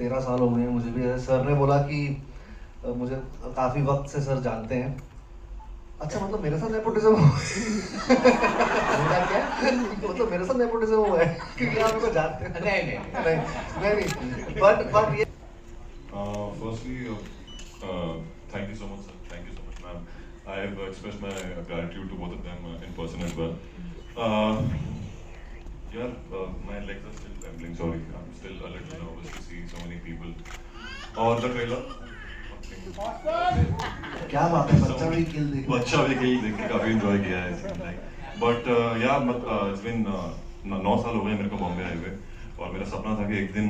13 साल हो गए हैं मुझे भी। सर ने बोला कि मुझे काफ़ी वक्त से सर जानते हैं। अच्छा, मतलब मेरे साथ नेपोटिज्म बोला क्या? मतलब मेरे साथ नेपोटिज्म हुआ है क्योंकि आप मेरे को जानते हैं। नहीं, बट ये Firstly, thank you so much, sir. Thank you so much, ma'am. I have expressed my gratitude to both of them in person as well. Uh, yeah, my legs are still trembling. Sorry, I'm still a little nervous to see so many people. Or the trailer. क्या बात है, बच्चा भी किल देख बच्चा भी खेल देख के काफी enjoy किया है बट या इट्स बिन 9 साल हो गए मेरे को बॉम्बे आए हुए और मेरा सपना था कि एक दिन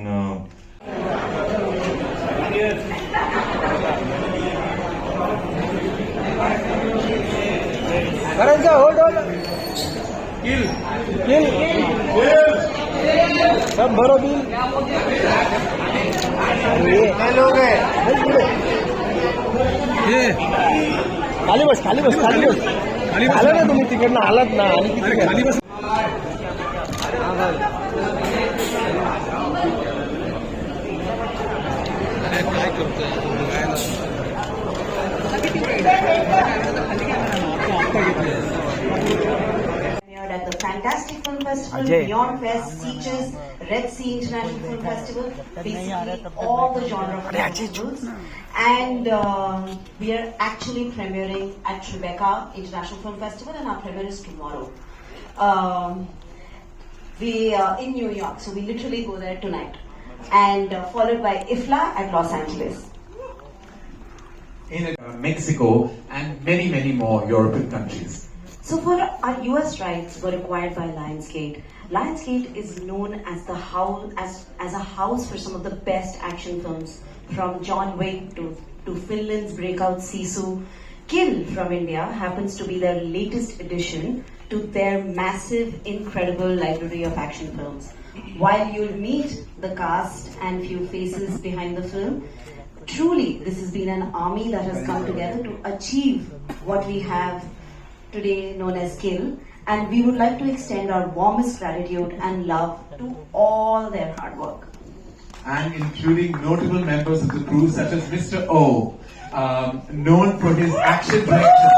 करण सर होल्ड होल्ड किल सब भरो बिल ये लोग हैं। खाली बस आलं ना तुम्ही तिकडनं आलात ना आणि खाली बस काय करतोय At the Fantastic Film Festival, Ajay. Beyond Fest, Seaches, Red Sea International Film Festival, basically all the genre of festivals. And we are actually premiering at Tribeca International Film Festival, and our premiere is tomorrow. We are in New York, so we literally go there tonight. And followed by IFLA at Los Angeles. In Mexico and many, many more European countries. So for our US rights were acquired by Lionsgate. Lionsgate is known as the house as a house for some of the best action films, from John Wick to Finland's breakout Sisu. Kill from India happens to be their latest addition to their massive, incredible library of action films. While you'll meet the cast and few faces behind the film, truly this has been an army that has come together to achieve what we have today known as Kill, and we would like to extend our warmest gratitude and love to all their hard work. And including notable members of the crew such as Mr. O, known for his action direction.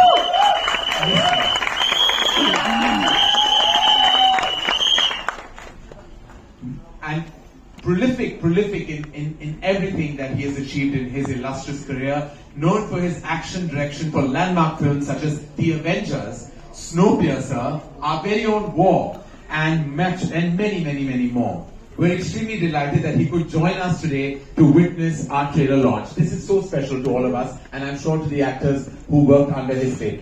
And prolific in everything that he has achieved in his illustrious career, known for his action direction for landmark films such as The Avengers, Snowpiercer, Our Very Own War, and many more. We're extremely delighted that he could join us today to witness our trailer launch. This is so special to all of us, and I'm sure to the actors who worked under his bait.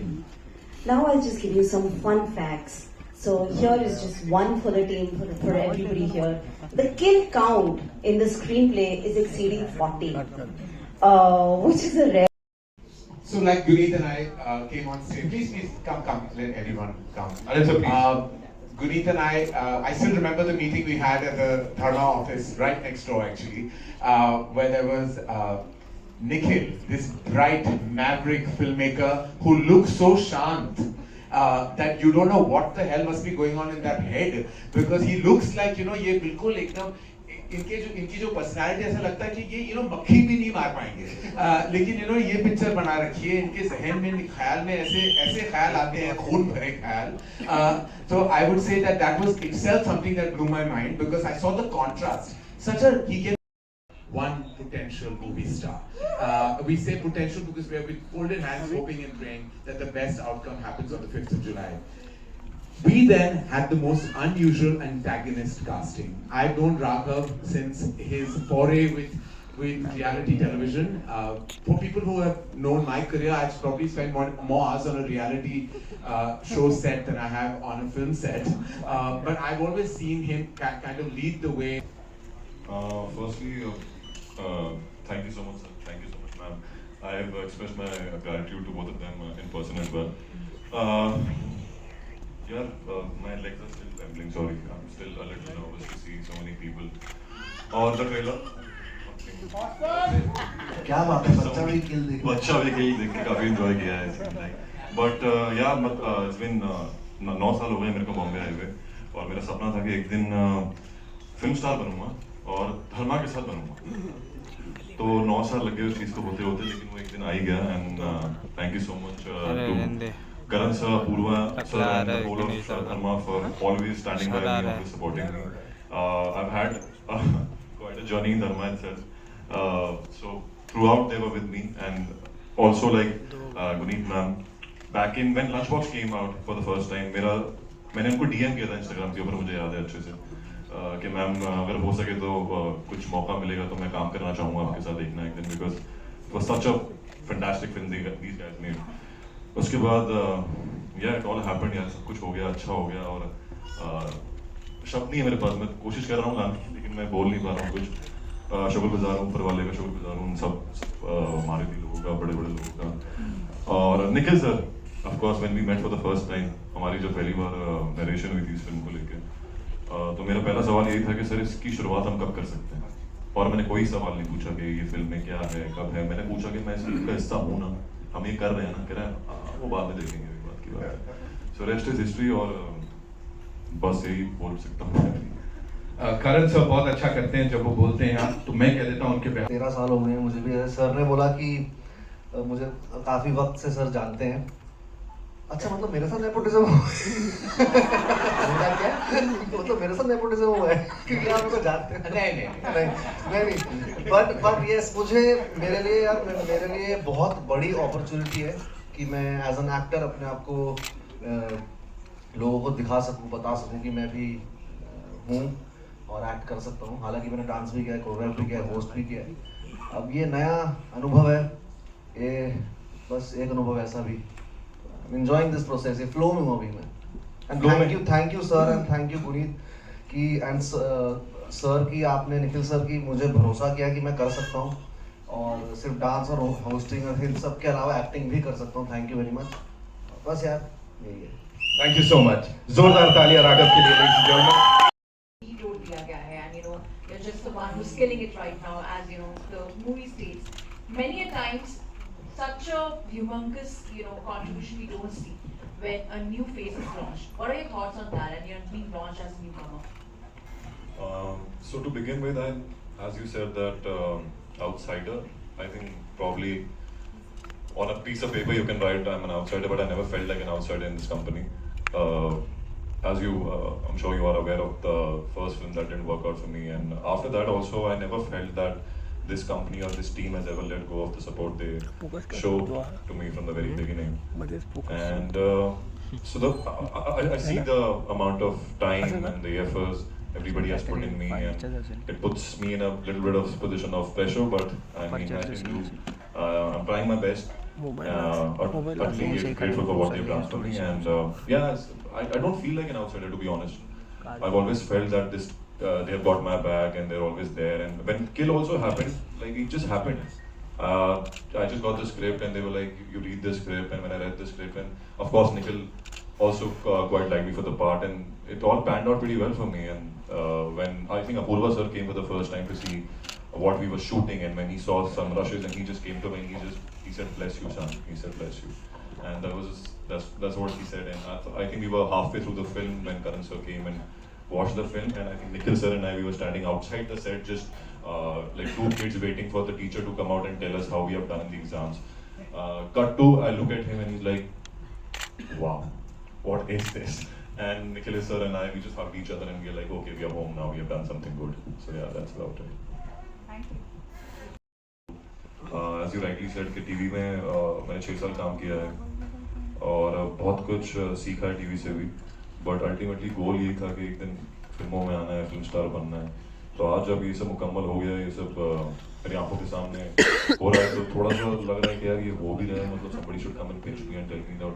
Now I'll just give you some fun facts. So here is just one for the team, for everybody here. The kill count in the screenplay is exceeding 40, which is a rare. So like Guneet and I came on stage. Please come, let everyone come. Guneet and I still remember the meeting we had at the Dharma office right next door actually, where there was Nikhil, this bright maverick filmmaker who looks so shant. That you don't know what the hell must be going on in that head, because he looks like, you know, ये बिल्कुल एकदम इनकी जो personality ऐसा लगता है कि ये मक्खी भी नहीं मार पाएंगे, लेकिन ये पिक्चर बना रखी है, इनके जहन में ख्याल में ऐसे ख्याल आते हैं, खून भरे ख्याल. So I would say that was itself something that blew my mind, because I saw the contrast. He can one potential movie star. We say potential because we are with folded hands hoping and praying that the best outcome happens on the 5th of July. We then had the most unusual antagonist casting. I've known Raghav since his foray with reality television. For people who have known my career, I've probably spent more hours on a reality show set than I have on a film set. But I've always seen him kind of lead the way. Firstly, thank you so much, sir. Thank you so much, ma'am. I have expressed my gratitude to both of them in person as well. My legs are still trembling. Sorry, I'm still a little nervous to see so many people. Or the trailer. क्या बात है, बच्चा भी किल देख के काफी enjoy किया है बट इट्स बिन 9 साल हो गए मेरे को बॉम्बे आए हुए और मेरा सपना था कि एक दिन फिल्म स्टार बनूंगा और धर्मा के साथ बनूंगा। तो 9 साल लगे उस चीज़ को होते होते, लेकिन वो एक दिन आ ही गया। And thank you so much to Karan sir, Purva sir, and the whole of Dharma for always standing by me, always supporting me. I've had quite a journey in Dharma itself. So throughout they were with me, and also like Guneet ma'am, back in when Lunchbox came out for the first time, मैंने उनको DM किया था Instagram के ऊपर, मुझे याद है अच्छे से कि मैम अगर हो सके तो कुछ मौका मिलेगा तो मैं काम करना चाहूँगा आपके साथ एक ना एक दिन, because it was such a fantastic film these guys made. उसके बाद या इट ऑल हैपेंड यार, सब कुछ हो गया, अच्छा हो गया। और शब्द नहीं है मेरे पास, मैं कोशिश कर रहा हूँ लाने की, लेकिन मैं बोल नहीं पा रहा हूँ कुछ। शुक्रगुजार हूँ ऊपर वाले का, शुक्रगुजार हूँ उन सब हमारे भी लोगों का, बड़े बड़े लोगों का। और Nikhil sir, of course when we met for the first time, हमारी जो पहली बार नरेशन हुई थी इस फिल्म को लेकर, तो मेरा पहला सवाल यही था कि सर इसकी शुरुआत हम कब कर सकते हैं। और मैंने कोई सवाल नहीं पूछा कि ये फिल्म में क्या है, कब है। मैंने पूछा कि मैं इस फिल्म का हिस्सा हूँ ना, हम ये कर रहे हैं ना, कह रहे हैं वो बाद में देखेंगे, अभी बात की बात है। सो रेस्ट इज हिस्ट्री, और बस यही बोल सकता हूँ। करण सर बहुत अच्छा करते हैं जब वो बोलते हैं, तो मैं कह देता हूँ उनके पे 13 साल हो गए हैं मुझे भी। सर ने बोला कि मुझे काफी वक्त से सर जानते हैं। अच्छा, मतलब मेरे साथ नेपोटिज्म क्या मतलब मेरे साथ नेपोटिज्म हुआ है क्योंकि आप मेरे को जानते हैं? नहीं, बट यस, मुझे मेरे लिए यार, मेरे लिए बहुत बड़ी अपॉर्चुनिटी है कि मैं एज एन एक्टर अपने आप को लोगों को दिखा सकूं, बता सकूं कि मैं भी हूँ और एक्ट कर सकता हूँ। हालांकि मैंने डांस भी किया है, कोरियोग्राफ भी किया है, होस्ट भी किया है। अब ये नया अनुभव है, ये बस एक अनुभव ऐसा भी। एंजॉयिंग दिस प्रोसेस, ये फ्लो में हूँ अभी मैं। And thank you sir, and thank you Guneet की एंड सर की, आपने निखिल सर की मुझे भरोसा किया कि मैं कर सकता हूँ, और सिर्फ डांस और होस्टिंग और इन सब के अलावा एक्टिंग भी कर सकता हूँ। Thank you very much. बस यार यही है। Thank you so much. जोरदार तालियां राघव के लिए, लेडीज एंड जेंटलमैन। Role दिया गया है, and you're just the one who's killing it right now, as the movie states. Many a times, such a humongous contribution we don't see when a new phase is launched. What are your thoughts on that? And you're being launched as a newcomer. So to begin with, as you said that outsider, I think probably on a piece of paper you can write I'm an outsider, but I never felt like an outsider in this company. As you, I'm sure you are aware of the first film that didn't work out for me, and after that also I never felt that this company or this team has ever let go of the support they showed to me from the very beginning. And so I see the amount of time and the efforts everybody has put in me, and it puts me in a little bit of position of pressure, but I mean I can do, I'm trying my best, utterly grateful for what they've done for me, and yeah, I don't feel like an outsider, to be honest. I've always felt that this they have got my back and they're always there. And when Kill also happened, like it just happened. I just got the script and they were like, you read the script, and when I read the script, and of course Nikhil also quite liked me for the part, and it all panned out pretty well for me. And when I think Apurva sir came for the first time to see what we were shooting, and when he saw some rushes, and he just came to me and he said, bless you son, he said bless you. And that's what he said. And I think we were halfway through the film when Karan sir came and watched the film, and I think Nikhil sir and I, we were standing outside the set, just like two kids waiting for the teacher to come out and tell us how we have done in the exams. Cut to, I look at him and he's like, wow, what is this? And Nikhil sir and I, we just hugged each other and we are like, okay, we are home now, we have done something good. So yeah, that's about it. Thank you. As you rightly said कि TV में मैंने 6 साल काम किया है और बहुत कुछ सीखा है टीवी से भी, बट अल्टीमेटली गोल यही था कि एक दिन फिल्मों में आना है, फिल्म स्टार बनना है। तो आज जब ये सब मुकम्मल हो गया, ये सब मेरी आंखों के सामने हो रहा है, तो थोड़ा सा लग रहा है कि यार ये हो भी रहा है, मतलब somebody should come and pinch me and tell me that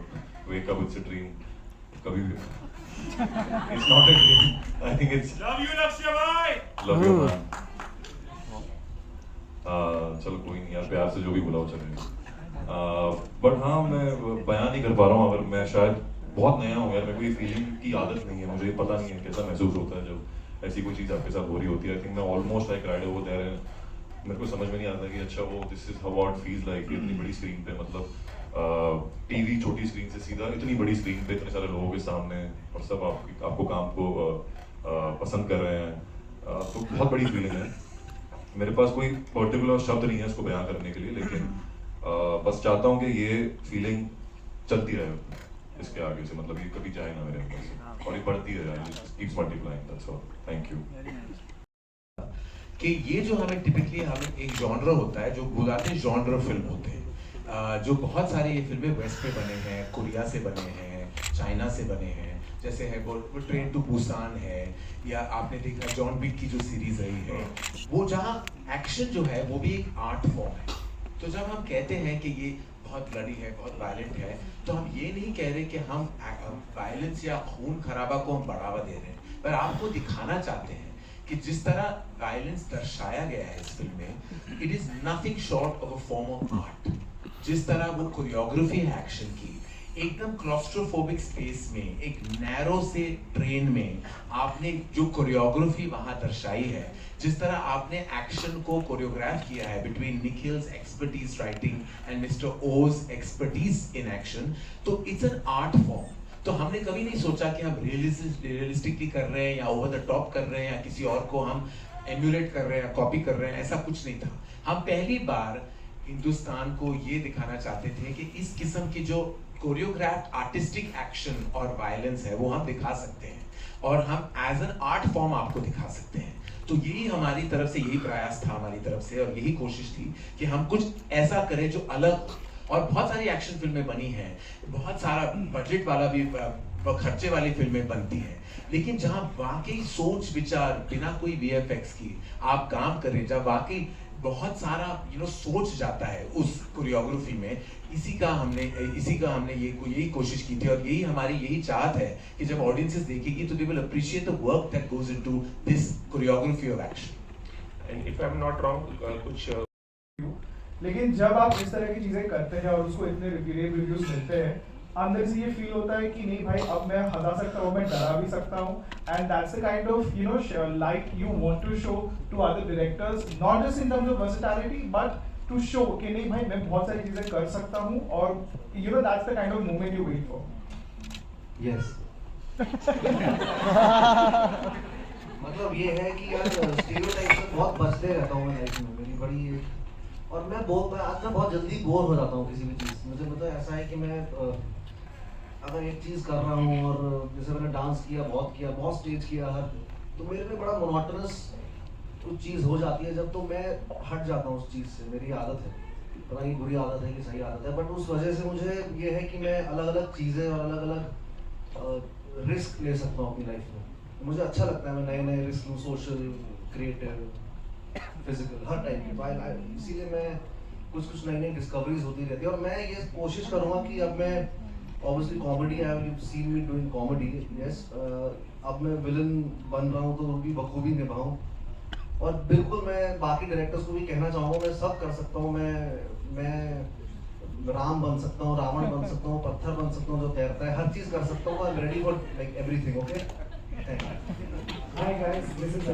wake up, it's a dream. कभी भी it's not a dream. I think it's love you Lakshya bhai, love you man. चलो कोई नहीं यार, प्यार से जो भी बुलाओ चलेगा। बट हाँ, मैं बयान नहीं कर पा रहा हूँ, अगर मैं शायद बहुत नया हूँ यार, मेरे को ये फीलिंग की आदत नहीं है, मुझे पता नहीं है कैसा महसूस होता है जब ऐसी कोई चीज़ आपके साथ हो रही होती है। आई थिंक मैं almost like ride over there है, मेरे को समझ में नहीं आता कि अच्छा वो this is how it feels like इतनी बड़ी स्क्रीन पे, मतलब टीवी छोटी स्क्रीन से सीधा इतनी बड़ी स्क्रीन पे इतने सारे लोगों के सामने, और सब आपको काम को पसंद कर रहे हैं। तो बहुत बड़ी फीलिंग है। मेरे पास कोई पर्टिकुलर शब्द नहीं है इसको बयां करने के लिए, लेकिन बस चाहता हूँ कि ये फीलिंग चलती रहे इसके आगे से, मतलब ये कभी जाए ना मेरे अंदर से, और ये बढ़ती है, keeps multiplying, that's all. Thank you. कि ये जो हमें टिपिकली हमें एक जॉनर होता है जो बुलाते हैं जॉनर फिल्म होते हैं, जो बहुत सारी ये फिल्में वेस्ट में बने हैं, कोरिया से बने हैं, चाइना से बने हैं, जैसे है वो ट्रेन टू बुसान है, या आपने देखा जॉन विक की जो सीरीज रही है, वो जहाँ एक्शन जो है वो भी एक आर्ट फॉर्म है। तो जब हम कहते हैं कि ये बहुत ब्लडी है, बहुत वायलेंट है, तो हम ये नहीं कह रहे कि हम वायलेंस या खून खराबा को हम बढ़ावा दे रहे हैं, पर आपको दिखाना चाहते हैं कि जिस तरह वायलेंस दर्शाया गया है इस फिल्म में, it is nothing short of a form of art. जिस तरह वो कोरियोग्राफी है एक्शन की, एकदम क्लॉस्ट्रोफोबिक स्पेस में, एक नैरो से ट्रेन में आपने जो कोरियोग्राफी वहां दर्शाई है, जिस तरह आपने एक्शन को कोरियोग्राफ किया है between Nikhil's expertise writing and mister Oz expertise in action, तो इट्स एन आर्ट फॉर्म। तो हमने कभी नहीं सोचा कि हम रियलिस्टिकली कर रहे हैं या ओवर द टॉप कर रहे हैं या किसी और को हम एम्यूलेट कर रहे हैं, कॉपी कर रहे हैं, ऐसा कुछ नहीं था। हम पहली बार हिंदुस्तान को ये दिखाना चाहते थे कि इस किस्म की जो कोरियोग्राफ आर्टिस्टिक एक्शन और वायलेंस है वो हम दिखा सकते हैं, और हम एज एन आर्ट फॉर्म आपको दिखा सकते हैं। तो यही हमारी तरफ से, यही प्रयास था हमारी तरफ से, और यही कोशिश थी कि हम कुछ ऐसा करें जो अलग। और बहुत सारी एक्शन फिल्में बनी हैं, बहुत सारा बजट वाला भी खर्चे वाली फिल्में बनती हैं, लेकिन जहां वाकई सोच विचार बिना कोई वीएफएक्स की आप काम करें, जब वाकई बहुत सारा सोच जाता है उस कोरियोग्राफी में, इसी का हमने यही कोशिश की थी, और यही चाहत है कि जब ऑडियंसेस देखेगी तो they will appreciate the work that goes into this choreography of action. And if I am not wrong, कुछ लेकिन जब आप इस तरह की चीजें करते हैं और उसको इतने रिव्यूज मिलते हैं, अंदर से ये फील होता है कि नहीं भाई अब मैं हंसा सकता हूँ, मैं डरा भी सकता हूँ, and that's the kind of light you want to show to other directors, not just in terms of versatility but to show कि नहीं भाई मैं बहुत सारी चीजें कर सकता हूँ, और that's the kind of moment you wait for. Yes. मतलब ये है कि यार स्टीरियोटाइप से बहुत बचते रहता हूँ मैं लाइफ में, मेरी बड़ी, और मैं आज मैं बहुत जल्दी बोर हो जाता हूँ किसी भी चीज़ से। मुझे पता है ऐसा है कि मैं अगर एक चीज़ कर रहा हूँ, और जैसे मैंने डांस किया, बहुत स्टेज किया हर, तो मेरे लिए बड़ा मोनोटोनस कुछ चीज़ हो जाती है जब, तो मैं हट जाता हूँ उस चीज़ से। मेरी आदत है, पता नहीं बुरी आदत है कि सही आदत है, बट उस वजह से मुझे ये है कि मैं अलग अलग चीज़ें और अलग अलग रिस्क ले सकता हूँ अपनी लाइफ में। मुझे अच्छा लगता है मैं नए नए रिस्क लूँ, सोशल, क्रिएटिव, फिजिकल, हर टाइप के। इसीलिए मैं कुछ नई डिस्कवरीज होती रहती है, और मैं ये कोशिश करूँगा कि अब मैं obviously comedy, I have seen me doing comedy, yes, अब मैं विलन बन रहा हूँ तो वो भी बखूबी निभाऊँ। और बिल्कुल मैं बाकी डायरेक्टर्स को भी कहना चाहूँगा, मैं सब कर सकता हूँ, मैं राम बन सकता हूँ, रावण बन सकता हूँ, पत्थर बन सकता हूँ जो तैरता है, हर चीज़ कर सकता हूँ। I am ready for like everything. Okay, thank you. Hi guys, this is